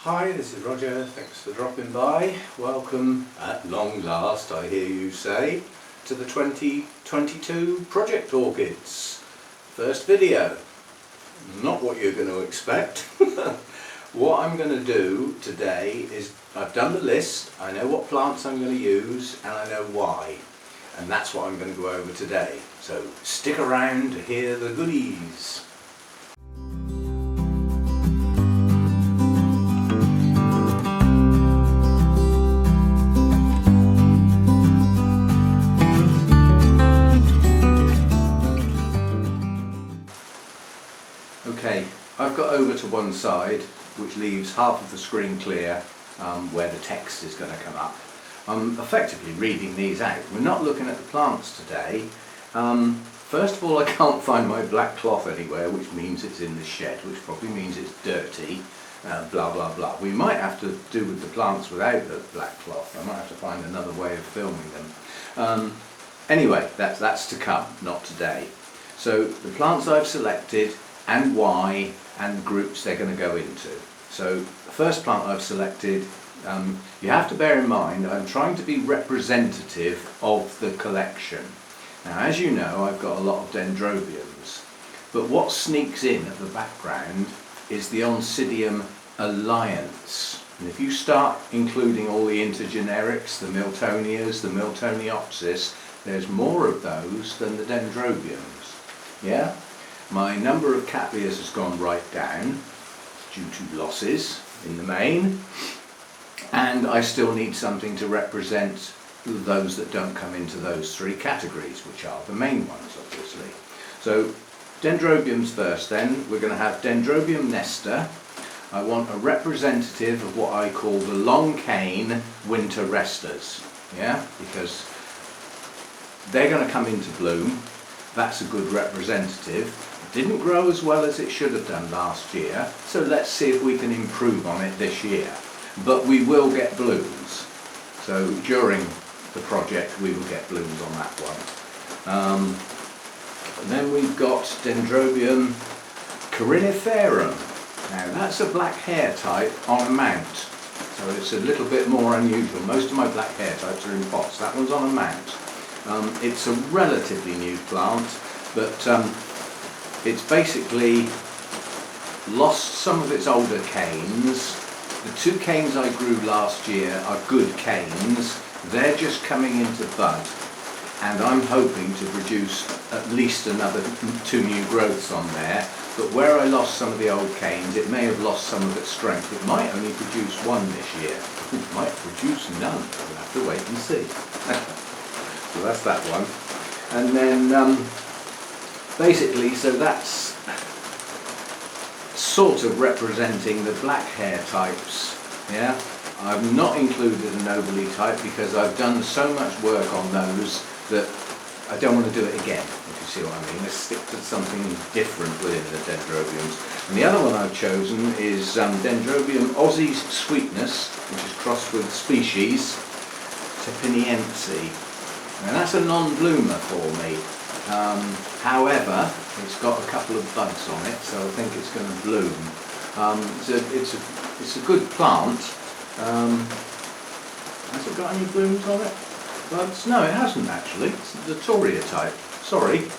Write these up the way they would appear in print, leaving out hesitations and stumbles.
Hi, this is Roger. Thanks for dropping by. Welcome, at long last, I hear you say, to the 2022 Project Orchids. First video. Not what you're going to expect. What I'm going to do today is, I've done the list, I know what plants I'm going to use and I know why. And that's what I'm going to go over today. So stick around to hear the goodies. Okay, I've got over to one side, which leaves half of the screen clear where the text is going to come up. I'm effectively reading these out. We're not looking at the plants today. First of all, I can't find my black cloth anywhere, which means it's in the shed, which probably means it's dirty, blah blah blah. We might have to do with the plants without the black cloth. I might have to find another way of filming them. Anyway, that's to come, not today. So the plants I've selected and why and groups they're going to go into. So the first plant I've selected, you have to bear in mind I'm trying to be representative of the collection. Now, as you know, I've got a lot of dendrobiums, but what sneaks in at the background is the Oncidium alliance. And if you start including all the intergenerics, the Miltonias, the Miltoniopsis, there's more of those than the dendrobiums. Yeah? My number of cattleyas has gone right down due to losses in the main, and I still need something to represent those that don't come into those three categories, which are the main ones obviously. So dendrobiums first then. We're going to have Dendrobium nesta. I want a representative of what I call the long cane winter resters, yeah, because they're going to come into bloom. That's a good representative. Didn't grow as well as it should have done last year, so let's see if we can improve on it this year. But we will get blooms. So during the project we will get blooms on that one. And then we've got Dendrobium coriniferum. Now that's a black hair type on a mount, so it's a little bit more unusual. Most of my black hair types are in pots. That one's on a mount. It's a relatively new plant, but it's basically lost some of its older canes. The two canes I grew last year are good canes. They're just coming into bud, and I'm hoping to produce at least another 2 new growths on there. But where I lost some of the old canes, it may have lost some of its strength. It might only produce one this year. It might produce none. We'll have to wait and see. So that's that one. And then basically, so that's sort of representing the black hair types, yeah. I've not included a nobly type because I've done so much work on those that I don't want to do it again, if you see what I mean. Let's stick to something different within the dendrobiums. And the other one I've chosen is Dendrobium Aussie's Sweetness, which is crossed with species Tepiniense. And that's a non-bloomer for me. However, it's got a couple of buds on it, so I think it's going to bloom. It's a good plant. Has it got any blooms on it? Buds? No, it hasn't actually. It's the Toria type. Sorry.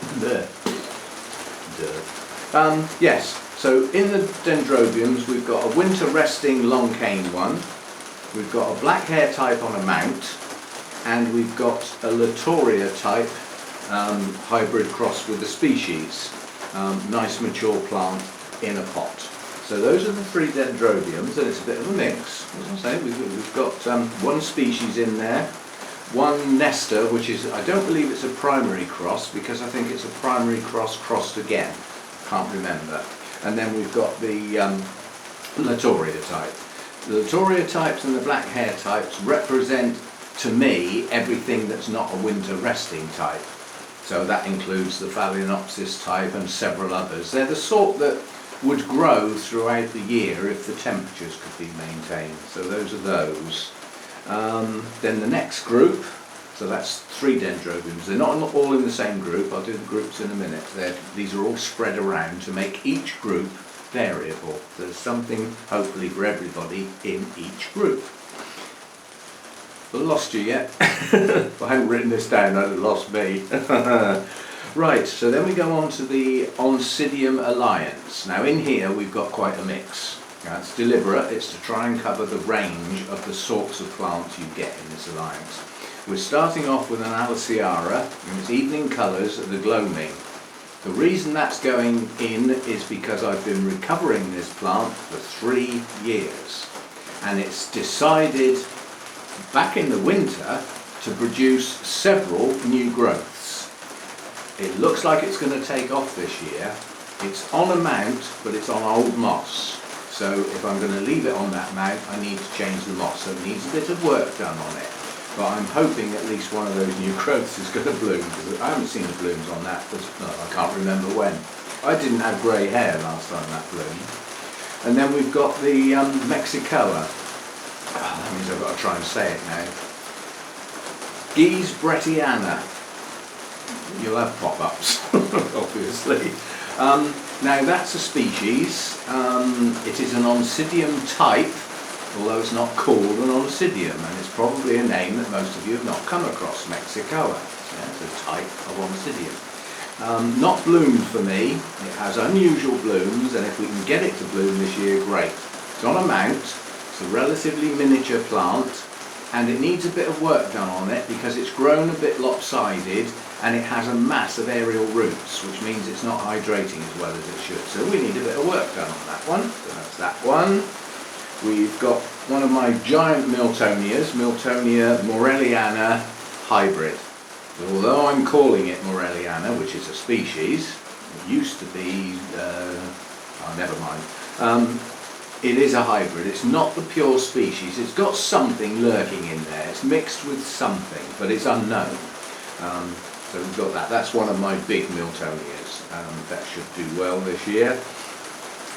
Yes, so in the dendrobiums we've got a winter resting long cane one, we've got a black hair type on a mount, and we've got a Latoria type hybrid cross with the species. Nice mature plant in a pot. So those are the three dendrobiums, and it's a bit of a mix. As I say, we've got one species in there, one nesta, which is, I don't believe it's a primary cross, because I think it's a primary cross crossed again. Can't remember. And then we've got the Latoria type. The Latoria types and the black hair types represent, to me, everything that's not a winter resting type. So that includes the Phalaenopsis type and several others. They're the sort that would grow throughout the year if the temperatures could be maintained. So those are those. Then the next group, so that's 3 dendrobiums. They're not all in the same group. I'll do the groups in a minute. These are all spread around to make each group variable. There's something hopefully for everybody in each group. Have I lost you yet? If I hadn't written this down, I'd have lost me. Right, so then we go on to the Oncidium Alliance. Now in here we've got quite a mix. It's deliberate, it's to try and cover the range of the sorts of plants you get in this alliance. We're starting off with an Aliciara, and its evening colours are the gloaming. The reason that's going in is because I've been recovering this plant for 3 years, and it's decided back in the winter to produce several new growths. It looks like it's going to take off this year. It's on a mount, but it's on old moss. So if I'm going to leave it on that mount, I need to change the moss. So it needs a bit of work done on it. But I'm hoping at least one of those new growths is going to bloom, because I haven't seen the blooms on that, no, I can't remember when. I didn't have grey hair last time that bloomed. And then we've got the Mexicoa. That means I've got to try and say it now. Geese Brettiana. You'll have pop-ups, obviously. Now that's a species. It is an Oncidium type, although it's not called an Oncidium, and it's probably a name that most of you have not come across, Mexicoa. Yeah, it's a type of Oncidium. Not bloomed for me. It has unusual blooms, and if we can get it to bloom this year, great. It's on a mount. It's a relatively miniature plant, and it needs a bit of work done on it because it's grown a bit lopsided, and it has a mass of aerial roots, which means it's not hydrating as well as it should. So we need a bit of work done on that one. So that's that one. We've got one of my giant Miltonias, Miltonia Morelliana hybrid. So although I'm calling it Morelliana, which is a species, it used to be, oh never mind. It is a hybrid. It's not the pure species. It's got something lurking in there. It's mixed with something, but it's unknown. So we've got that. That's one of my big Miltonias. That should do well this year.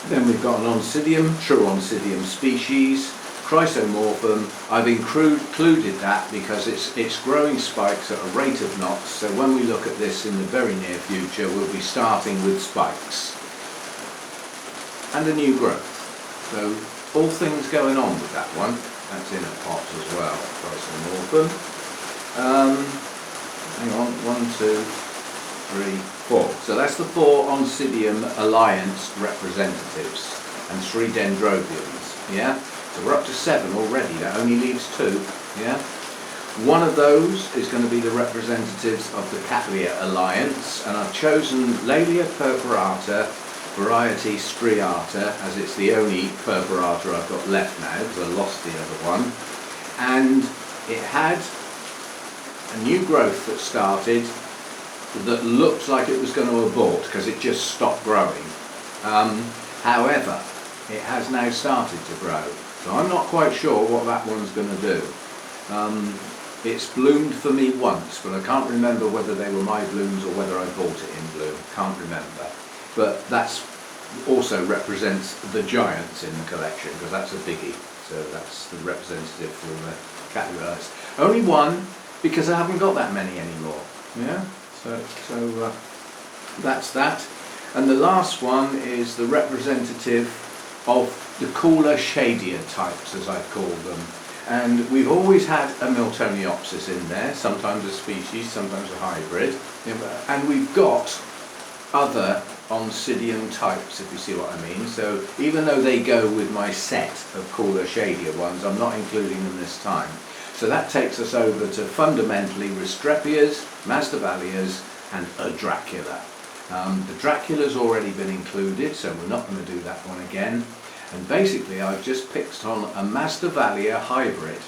Then we've got an Oncidium, true Oncidium species, Chrysomorphum. I've included that because it's growing spikes at a rate of knots. So when we look at this in the very near future, we'll be starting with spikes. And a new growth. So all things going on with that one. That's in a pot as well, Chrysomorphum. Hang on, 1, 2, 3, 4. So that's the 4 Oncidium Alliance representatives and 3 Dendrobiums. Yeah? So we're up to 7 already. That only leaves 2. Yeah? One of those is going to be the representatives of the Cattleya Alliance, and I've chosen Laelia purpurata variety striata, as it's the only purpurata I've got left now because I lost the other one. And it had a new growth that started that looked like it was going to abort because it just stopped growing. However, it has now started to grow, so I'm not quite sure what that one's going to do. It's bloomed for me once, but I can't remember whether they were my blooms or whether I bought it in bloom. Can't remember. But that's also represents the giants in the collection, because that's a biggie. So that's the representative from the Cattleya. Only one, because I haven't got that many anymore. Yeah. So that's that. And the last one is the representative of the cooler, shadier types, as I call them. And we've always had a Miltoniopsis in there, sometimes a species, sometimes a hybrid. And we've got other Oncidium types, if you see what I mean. So even though they go with my set of cooler, shadier ones, I'm not including them this time. So that takes us over to fundamentally Restrepias, Masdevallias and a Dracula. The Dracula's already been included, so we're not going to do that one again. And basically I've just picked on a Masdevallia hybrid.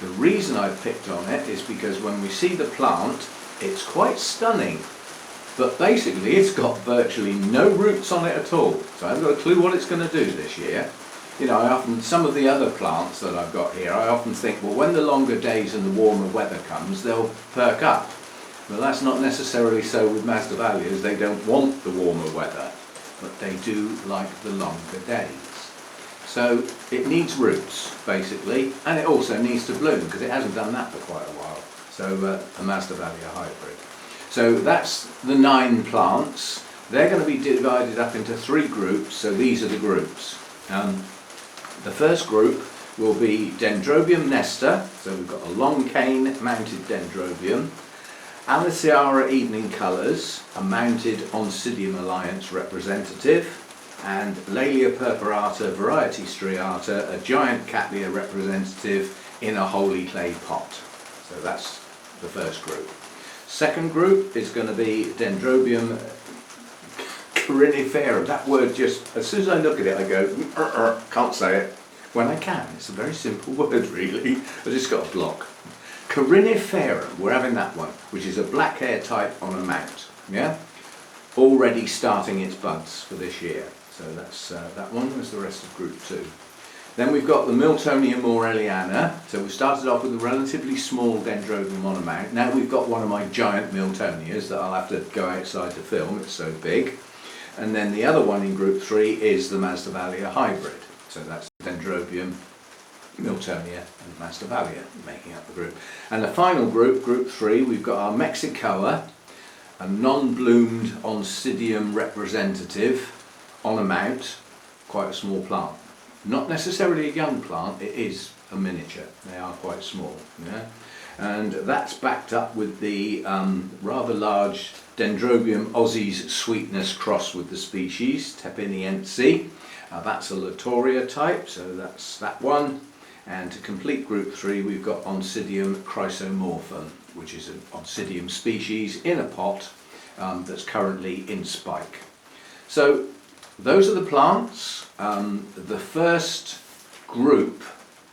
The reason I've picked on it is because when we see the plant, it's quite stunning. But basically it's got virtually no roots on it at all. So I haven't got a clue what it's going to do this year. You know, some of the other plants that I've got here, I often think, well, when the longer days and the warmer weather comes, they'll perk up. Well, that's not necessarily so with Masdevallias. They don't want the warmer weather, but they do like the longer days. So it needs roots, basically, and it also needs to bloom, because it hasn't done that for quite a while. So a Masdevallia hybrid. So that's the 9 plants. They're going to be divided up into 3 groups, so these are the groups. The first group will be Dendrobium nesta, so we've got a long cane mounted Dendrobium, Aliciara evening colours, a mounted Oncidium alliance representative, and Laelia purpurata variety striata, a giant Cattleya representative in a holy clay pot. So that's the first group. Second group is going to be Dendrobium cariniferum. That word just, as soon as I look at it I go, can't say it. When I can, it's a very simple word really. I just got a block. Cariniferum, we're having that one, which is a black hair type on a mount. Yeah, already starting its buds for this year. So that's that one was the rest of group 2. Then we've got the Miltonia morelliana. So we started off with a relatively small Dendrobium on a mount. Now we've got one of my giant Miltonias that I'll have to go outside to film, it's so big. And then the other one in group 3 is the Masdevallia hybrid. So that's Dendrobium, Miltonia and Masdevallia making up the group. And the final group, group 3, we've got our Mexicoa, a non-bloomed Oncidium representative on a mount, quite a small plant. Not necessarily a young plant, it is a miniature, they are quite small. Yeah? And that's backed up with the rather large Dendrobium Aussies sweetness cross with the species, Tepiniense. That's a Latoria type, so that's that one. And to complete group 3 we've got Oncidium chrysomorphum, which is an Oncidium species in a pot that's currently in spike. So those are the plants. The first group,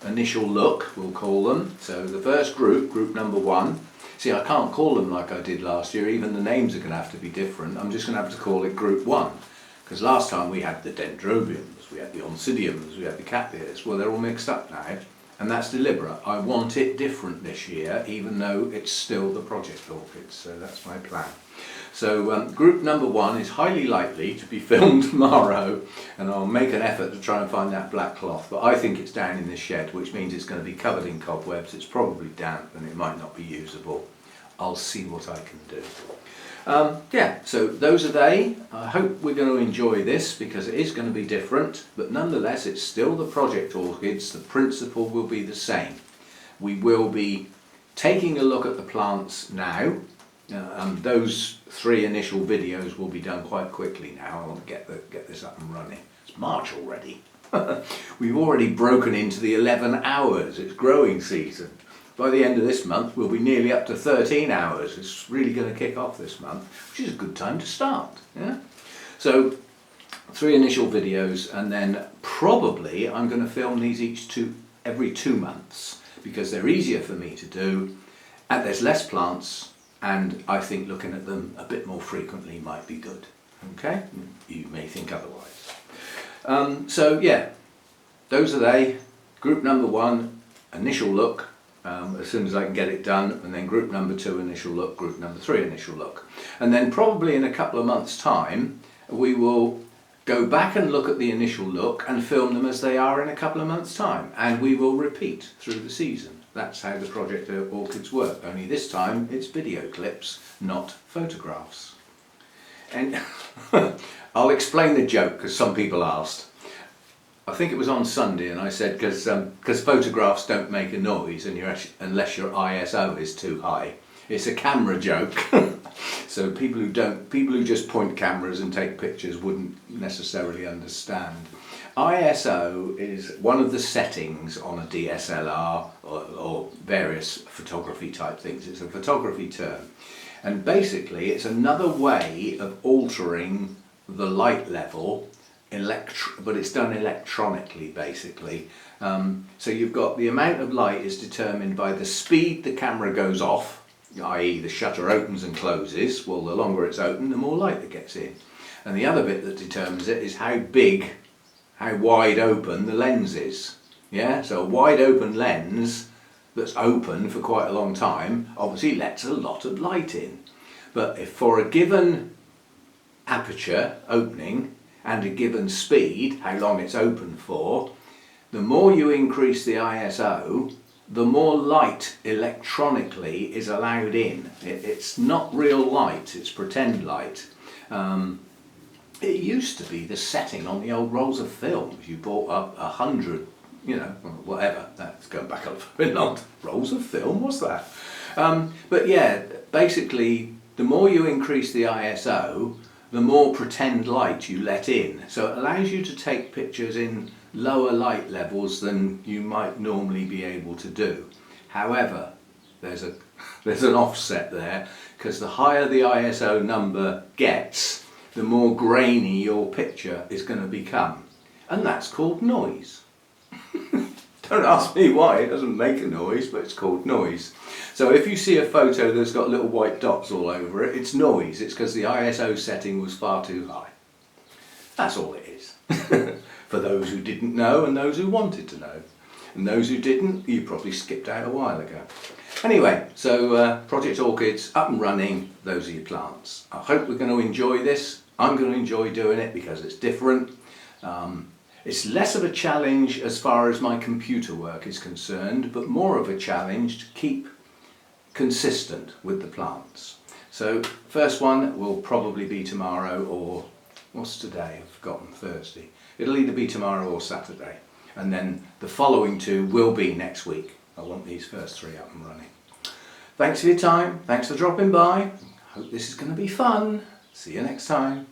initial look we'll call them. So the first group, group number 1. See, I can't call them like I did last year, even the names are going to have to be different. I'm just going to have to call it group 1. Because last time we had the Dendrobiums, we had the Oncidiums, we had the Cattleyas. Well, they're all mixed up now, and that's deliberate. I want it different this year, even though it's still the Project Orchids, so that's my plan. So group number 1 is highly likely to be filmed tomorrow, and I'll make an effort to try and find that black cloth, but I think it's down in this shed, which means it's going to be covered in cobwebs, it's probably damp and it might not be usable. I'll see what I can do. Yeah, so those are they. I hope we're going to enjoy this because it is going to be different, but nonetheless it's still the Project Orchids. The principle will be the same. We will be taking a look at the plants now. Those 3 initial videos will be done quite quickly now. I want to get this up and running. It's March already. We've already broken into the 11 hours. It's growing season. By the end of this month we'll be nearly up to 13 hours. It's really going to kick off this month, which is a good time to start. Yeah? So 3 initial videos, and then probably I'm going to film these every 2 months because they're easier for me to do and there's less plants, and I think looking at them a bit more frequently might be good. Okay? You may think otherwise. So yeah, those are they. Group number 1, initial look. As soon as I can get it done, and then group number 2 initial look, group number 3 initial look. And then probably in a couple of months' time we will go back and look at the initial look and film them as they are in a couple of months' time, and we will repeat through the season. That's how the Project Orchids work, only this time it's video clips, not photographs. And I'll explain the joke because some people asked. I think it was on Sunday, and I said because photographs don't make a noise, and unless your ISO is too high. It's a camera joke. So people who just point cameras and take pictures wouldn't necessarily understand. ISO is one of the settings on a DSLR or various photography type things. It's a photography term, and basically it's another way of altering the light level. But it's done electronically basically. So you've got the amount of light is determined by the speed the camera goes off, i.e. the shutter opens and closes. Well, the longer it's open, the more light that gets in. And the other bit that determines it is how wide open the lens is. Yeah, so a wide open lens that's open for quite a long time obviously lets a lot of light in. But if for a given aperture opening and a given speed, how long it's open for, the more you increase the ISO, the more light electronically is allowed in. It's not real light, it's pretend light. It used to be the setting on the old rolls of film. You bought up 100, you know, whatever, that's going back a bit long. Rolls of film, what's that? But yeah, basically, the more you increase the ISO, the more pretend light you let in. So it allows you to take pictures in lower light levels than you might normally be able to do. However, there's an offset there, because the higher the ISO number gets, the more grainy your picture is going to become. And that's called noise. Don't ask me why, it doesn't make a noise, but it's called noise. So if you see a photo that's got little white dots all over it, it's noise. It's because the ISO setting was far too high. That's all it is. For those who didn't know and those who wanted to know. And those who didn't, you probably skipped out a while ago. Anyway, so Project Orchids up and running, those are your plants. I hope we're going to enjoy this. I'm going to enjoy doing it because it's different. It's less of a challenge as far as my computer work is concerned, but more of a challenge to keep consistent with the plants. So first one will probably be tomorrow, or what's today? I've forgotten, Thursday. It'll either be tomorrow or Saturday. And then the following two will be next week. I want these first three up and running. Thanks for your time. Thanks for dropping by. Hope this is going to be fun. See you next time.